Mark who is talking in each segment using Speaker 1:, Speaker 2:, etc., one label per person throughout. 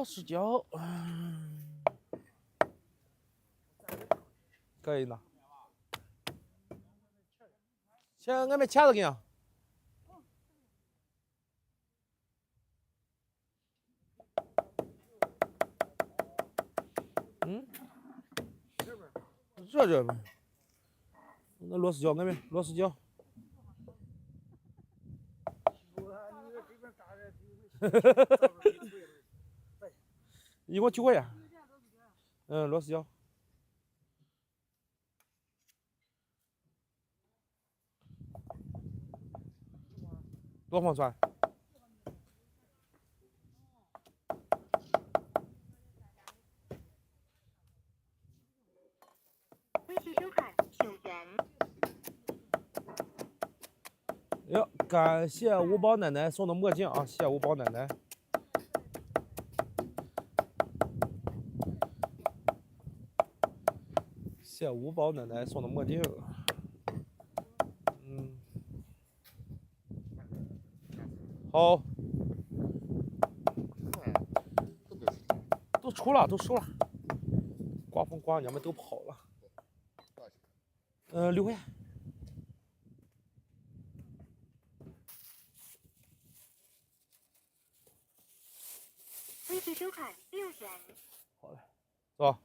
Speaker 1: 睡觉，可以呢。先俺们掐着给啊。嗯，热呗。那螺丝脚，俺们螺丝脚。一共9块钱。螺丝脚。多方算？
Speaker 2: 微信收款9元。
Speaker 1: 哟，感谢五宝奶奶送的墨镜啊！谢谢五宝奶奶。谢谢五宝奶奶送的墨镜。好。都出了，都收了。刮风刮娘们都跑了。6块。
Speaker 2: 微信收款6元。
Speaker 1: 好嘞，走。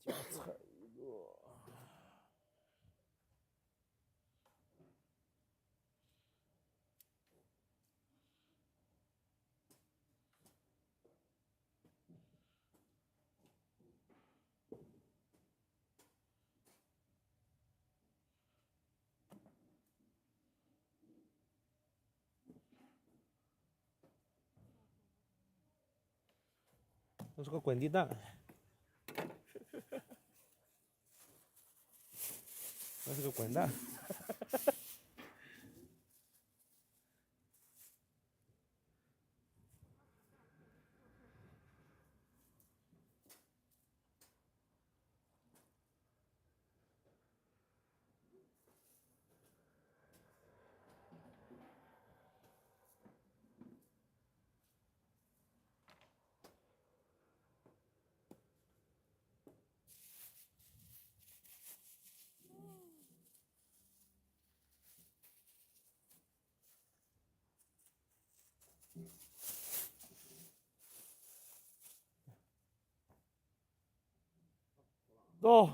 Speaker 1: 加菜一个。那是个滚地蛋。那是个滚蛋。走。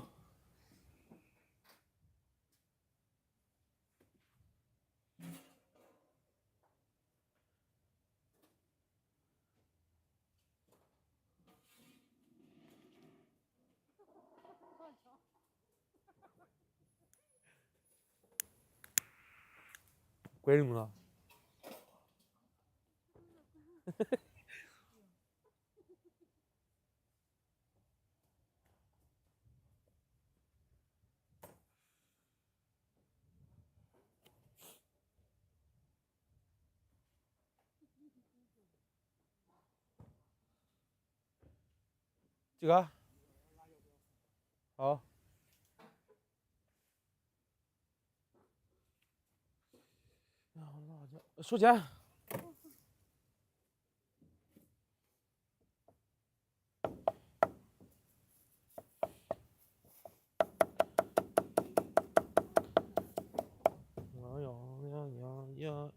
Speaker 1: 鬼什么了？几个？好。收钱。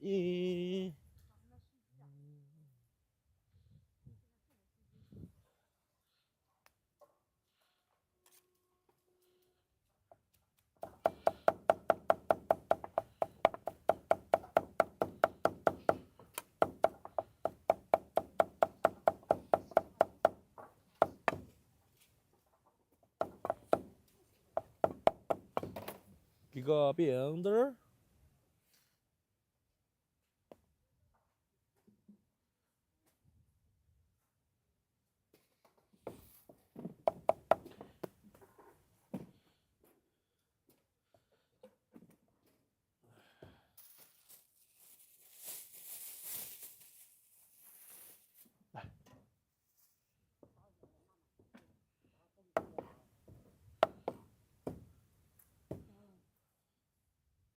Speaker 1: 咦。给个饼子儿。